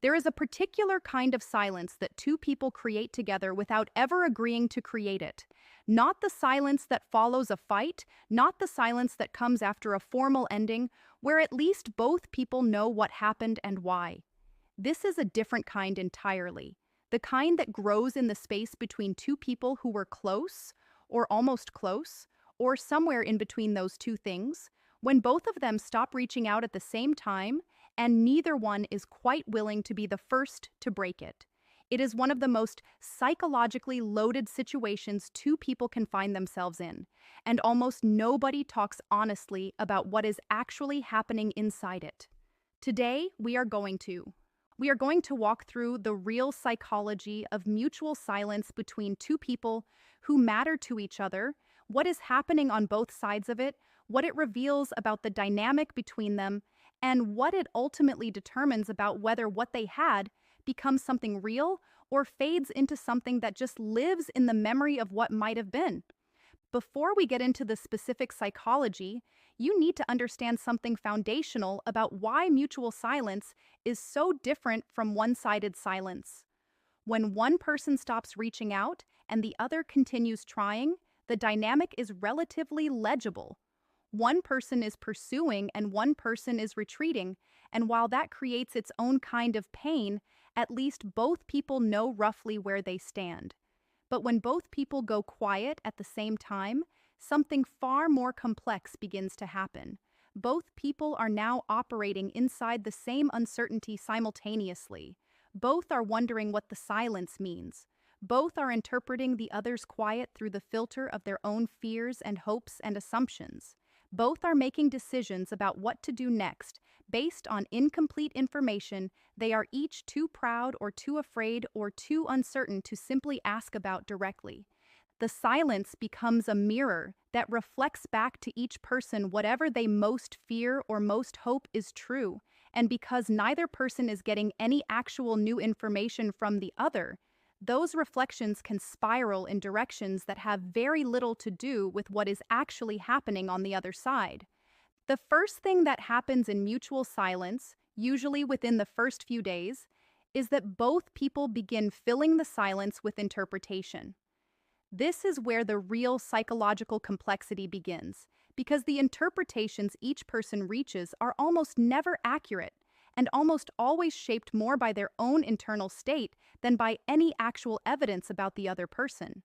There is a particular kind of silence that two people create together without ever agreeing to create it. Not the silence that follows a fight, not the silence that comes after a formal ending, where at least both people know what happened and why. This is a different kind entirely. The kind that grows in the space between two people who were close, or almost close, or somewhere in between those two things, when both of them stop reaching out at the same time and neither one is quite willing to be the first to break it. It is one of the most psychologically loaded situations two people can find themselves in, and almost nobody talks honestly about what is actually happening inside it. Today, we are going to walk through the real psychology of mutual silence between two people who matter to each other, what is happening on both sides of it, what it reveals about the dynamic between them, and what it ultimately determines about whether what they had becomes something real or fades into something that just lives in the memory of what might have been. Before we get into the specific psychology, you need to understand something foundational about why mutual silence is so different from one-sided silence. When one person stops reaching out and the other continues trying, the dynamic is relatively legible. One person is pursuing and one person is retreating, and while that creates its own kind of pain, at least both people know roughly where they stand. But when both people go quiet at the same time, something far more complex begins to happen. Both people are now operating inside the same uncertainty simultaneously. Both are wondering what the silence means. Both are interpreting the other's quiet through the filter of their own fears and hopes and assumptions. Both are making decisions about what to do next, based on incomplete information they are each too proud or too afraid or too uncertain to simply ask about directly. The silence becomes a mirror that reflects back to each person whatever they most fear or most hope is true, and because neither person is getting any actual new information from the other, those reflections can spiral in directions that have very little to do with what is actually happening on the other side. The first thing that happens in mutual silence, usually within the first few days, is that both people begin filling the silence with interpretation. This is where the real psychological complexity begins, because the interpretations each person reaches are almost never accurate and almost always shaped more by their own internal state than by any actual evidence about the other person.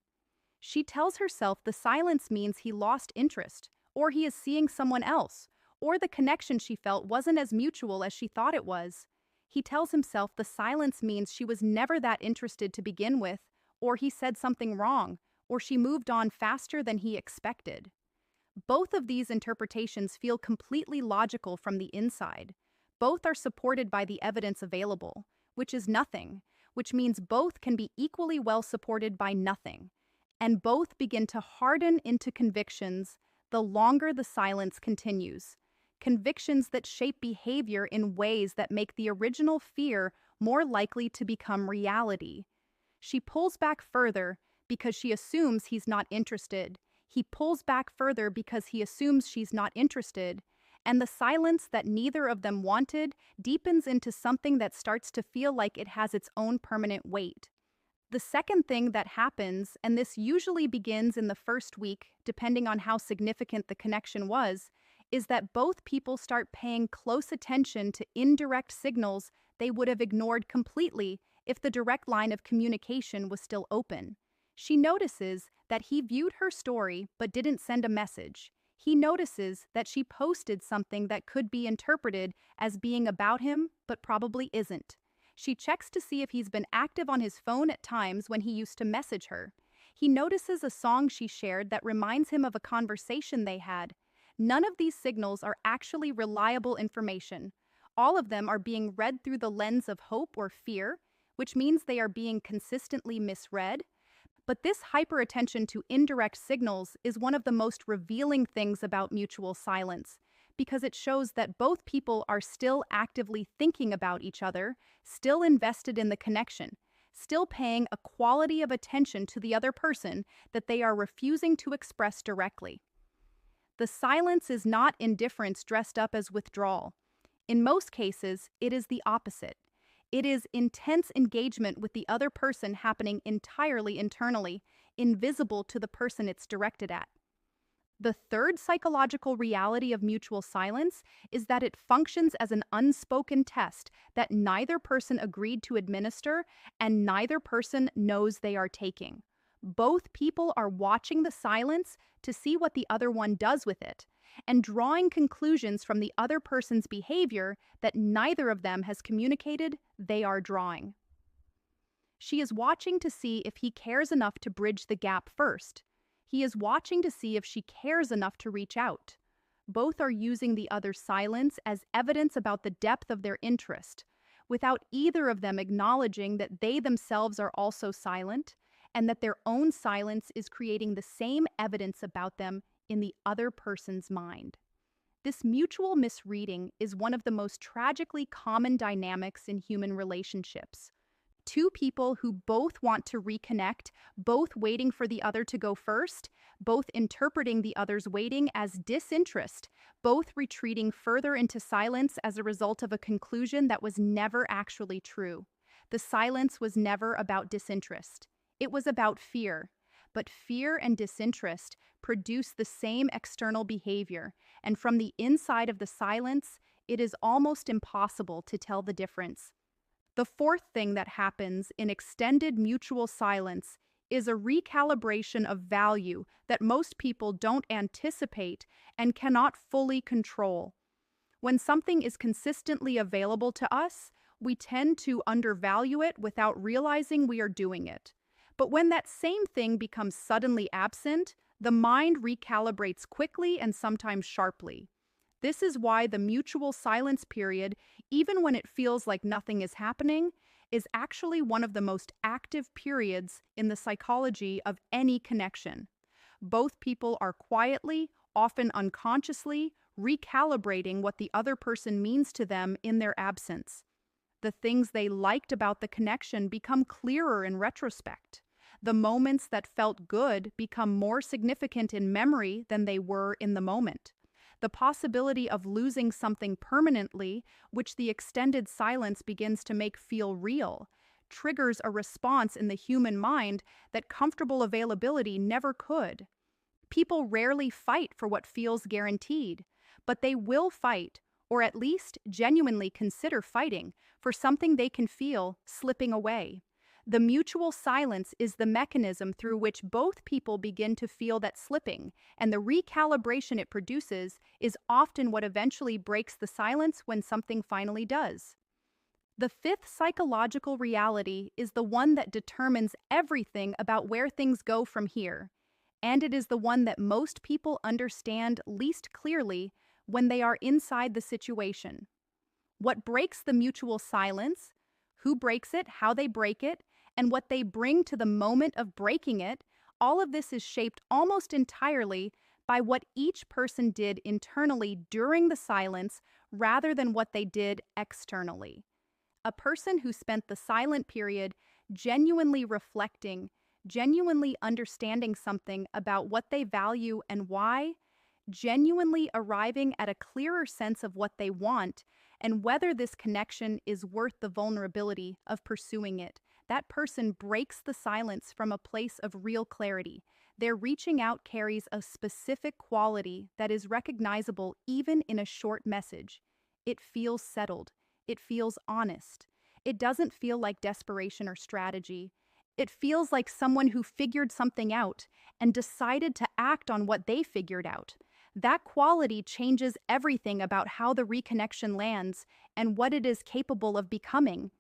She tells herself the silence means he lost interest, or he is seeing someone else, or the connection she felt wasn't as mutual as she thought it was. He tells himself the silence means she was never that interested to begin with, or he said something wrong, or she moved on faster than he expected. Both of these interpretations feel completely logical from the inside. Both are supported by the evidence available, which is nothing, which means both can be equally well supported by nothing. And both begin to harden into convictions the longer the silence continues. Convictions that shape behavior in ways that make the original fear more likely to become reality. She pulls back further because she assumes he's not interested. He pulls back further because he assumes she's not interested. And the silence that neither of them wanted deepens into something that starts to feel like it has its own permanent weight. The second thing that happens, and this usually begins in the first week, depending on how significant the connection was, is that both people start paying close attention to indirect signals they would have ignored completely if the direct line of communication was still open. She notices that he viewed her story but didn't send a message. He notices that she posted something that could be interpreted as being about him, but probably isn't. She checks to see if he's been active on his phone at times when he used to message her. He notices a song she shared that reminds him of a conversation they had. None of these signals are actually reliable information. All of them are being read through the lens of hope or fear, which means they are being consistently misread. But this hyperattention to indirect signals is one of the most revealing things about mutual silence, because it shows that both people are still actively thinking about each other, still invested in the connection, still paying a quality of attention to the other person that they are refusing to express directly. The silence is not indifference dressed up as withdrawal. In most cases, it is the opposite. It is intense engagement with the other person happening entirely internally, invisible to the person it's directed at. The third psychological reality of mutual silence is that it functions as an unspoken test that neither person agreed to administer and neither person knows they are taking. Both people are watching the silence to see what the other one does with it and drawing conclusions from the other person's behavior that neither of them has communicated they are drawing. She is watching to see if he cares enough to bridge the gap first. He is watching to see if she cares enough to reach out. Both are using the other's silence as evidence about the depth of their interest, without either of them acknowledging that they themselves are also silent and that their own silence is creating the same evidence about them in the other person's mind. This mutual misreading is one of the most tragically common dynamics in human relationships. Two people who both want to reconnect, both waiting for the other to go first, both interpreting the other's waiting as disinterest, both retreating further into silence as a result of a conclusion that was never actually true. The silence was never about disinterest. It was about fear. But fear and disinterest produce the same external behavior, and from the inside of the silence, it is almost impossible to tell the difference. The fourth thing that happens in extended mutual silence is a recalibration of value that most people don't anticipate and cannot fully control. When something is consistently available to us, we tend to undervalue it without realizing we are doing it. But when that same thing becomes suddenly absent, the mind recalibrates quickly and sometimes sharply. This is why the mutual silence period, even when it feels like nothing is happening, is actually one of the most active periods in the psychology of any connection. Both people are quietly, often unconsciously, recalibrating what the other person means to them in their absence. The things they liked about the connection become clearer in retrospect. The moments that felt good become more significant in memory than they were in the moment. The possibility of losing something permanently, which the extended silence begins to make feel real, triggers a response in the human mind that comfortable availability never could. People rarely fight for what feels guaranteed, but they will fight, or at least genuinely consider fighting, for something they can feel slipping away. The mutual silence is the mechanism through which both people begin to feel that slipping, and the recalibration it produces is often what eventually breaks the silence when something finally does. The fifth psychological reality is the one that determines everything about where things go from here, and it is the one that most people understand least clearly when they are inside the situation. What breaks the mutual silence, who breaks it, how they break it, and what they bring to the moment of breaking it, all of this is shaped almost entirely by what each person did internally during the silence rather than what they did externally. A person who spent the silent period genuinely reflecting, genuinely understanding something about what they value and why, genuinely arriving at a clearer sense of what they want and whether this connection is worth the vulnerability of pursuing it. That person breaks the silence from a place of real clarity. Their reaching out carries a specific quality that is recognizable even in a short message. It feels settled. It feels honest. It doesn't feel like desperation or strategy. It feels like someone who figured something out and decided to act on what they figured out. That quality changes everything about how the reconnection lands and what it is capable of becoming.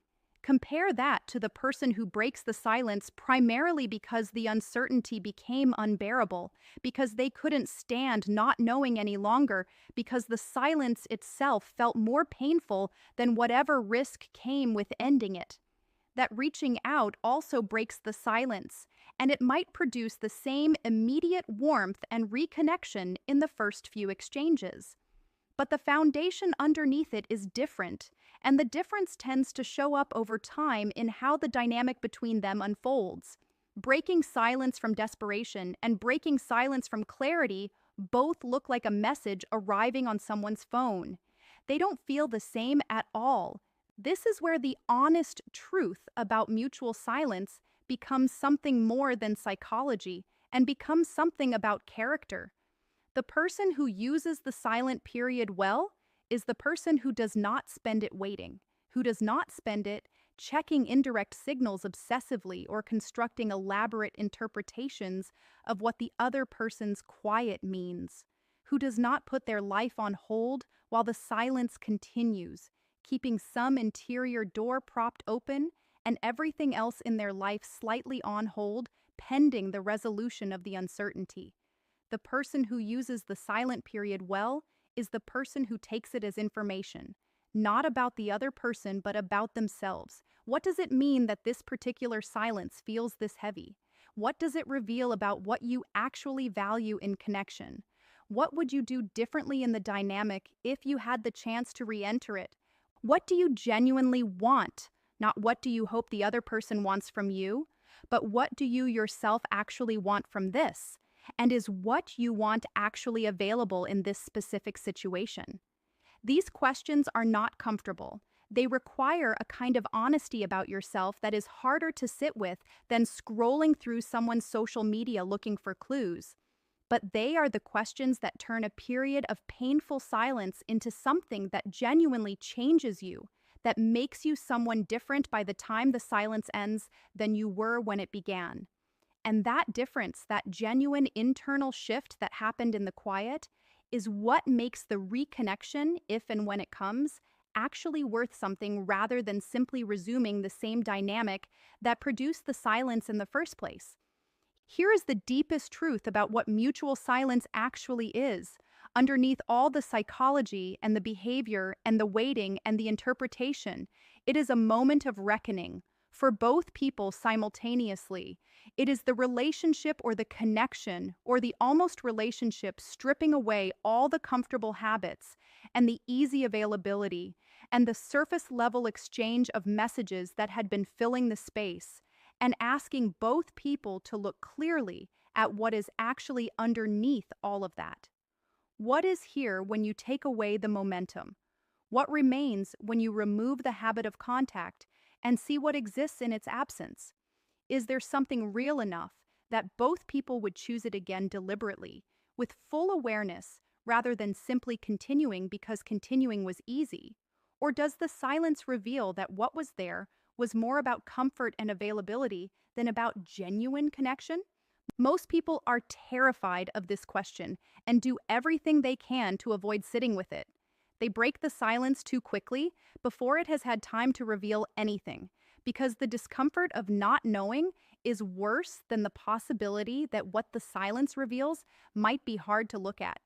Compare that to the person who breaks the silence primarily because the uncertainty became unbearable, because they couldn't stand not knowing any longer, because the silence itself felt more painful than whatever risk came with ending it. That reaching out also breaks the silence, and it might produce the same immediate warmth and reconnection in the first few exchanges. But the foundation underneath it is different, and the difference tends to show up over time in how the dynamic between them unfolds. Breaking silence from desperation and breaking silence from clarity both look like a message arriving on someone's phone. They don't feel the same at all. This is where the honest truth about mutual silence becomes something more than psychology and becomes something about character. The person who uses the silent period well is the person who does not spend it waiting, who does not spend it checking indirect signals obsessively or constructing elaborate interpretations of what the other person's quiet means, who does not put their life on hold while the silence continues, keeping some interior door propped open and everything else in their life slightly on hold pending the resolution of the uncertainty. The person who uses the silent period well is the person who takes it as information, not about the other person, but about themselves. What does it mean that this particular silence feels this heavy? What does it reveal about what you actually value in connection? What would you do differently in the dynamic if you had the chance to re-enter it? What do you genuinely want? Not what do you hope the other person wants from you, but what do you yourself actually want from this? And is what you want actually available in this specific situation? These questions are not comfortable. They require a kind of honesty about yourself that is harder to sit with than scrolling through someone's social media looking for clues. But they are the questions that turn a period of painful silence into something that genuinely changes you, that makes you someone different by the time the silence ends than you were when it began. And that difference, that genuine internal shift that happened in the quiet, is what makes the reconnection, if and when it comes, actually worth something rather than simply resuming the same dynamic that produced the silence in the first place. Here is the deepest truth about what mutual silence actually is. Underneath all the psychology and the behavior and the waiting and the interpretation, it is a moment of reckoning for both people simultaneously. It is the relationship or the connection or the almost relationship stripping away all the comfortable habits and the easy availability and the surface level exchange of messages that had been filling the space, and asking both people to look clearly at what is actually underneath all of that. What is here when you take away the momentum? What remains when you remove the habit of contact and see what exists in its absence? Is there something real enough that both people would choose it again deliberately, with full awareness, rather than simply continuing because continuing was easy? Or does the silence reveal that what was there was more about comfort and availability than about genuine connection? Most people are terrified of this question and do everything they can to avoid sitting with it. They break the silence too quickly before it has had time to reveal anything, because the discomfort of not knowing is worse than the possibility that what the silence reveals might be hard to look at.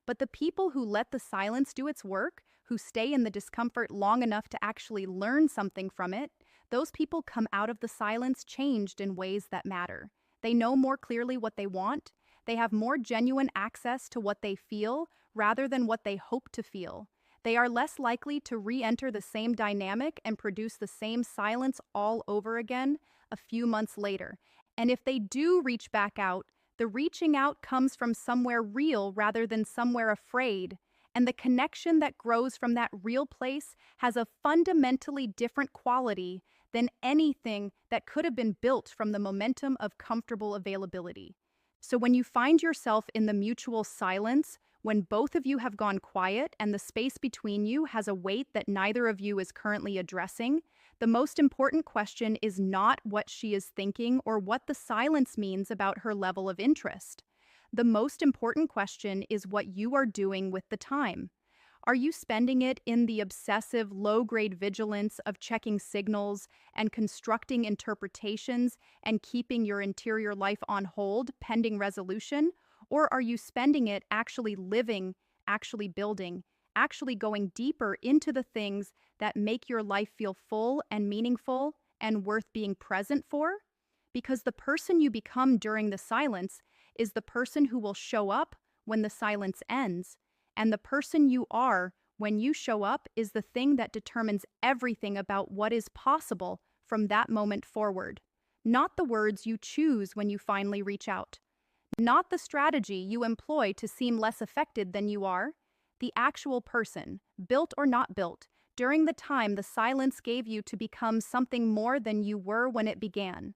But the people who let the silence do its work, who stay in the discomfort long enough to actually learn something from it, those people come out of the silence changed in ways that matter. They know more clearly what they want. They have more genuine access to what they feel rather than what they hope to feel. They are less likely to re-enter the same dynamic and produce the same silence all over again a few months later. And if they do reach back out, the reaching out comes from somewhere real rather than somewhere afraid. And the connection that grows from that real place has a fundamentally different quality than anything that could have been built from the momentum of comfortable availability. So when you find yourself in the mutual silence, when both of you have gone quiet and the space between you has a weight that neither of you is currently addressing, the most important question is not what she is thinking or what the silence means about her level of interest. The most important question is what you are doing with the time. Are you spending it in the obsessive, low-grade vigilance of checking signals and constructing interpretations and keeping your interior life on hold pending resolution? Or are you spending it actually living, actually building, actually going deeper into the things that make your life feel full and meaningful and worth being present for? Because the person you become during the silence is the person who will show up when the silence ends, and the person you are when you show up is the thing that determines everything about what is possible from that moment forward. Not the words you choose when you finally reach out. Not the strategy you employ to seem less affected than you are. The actual person, built or not built, during the time the silence gave you to become something more than you were when it began.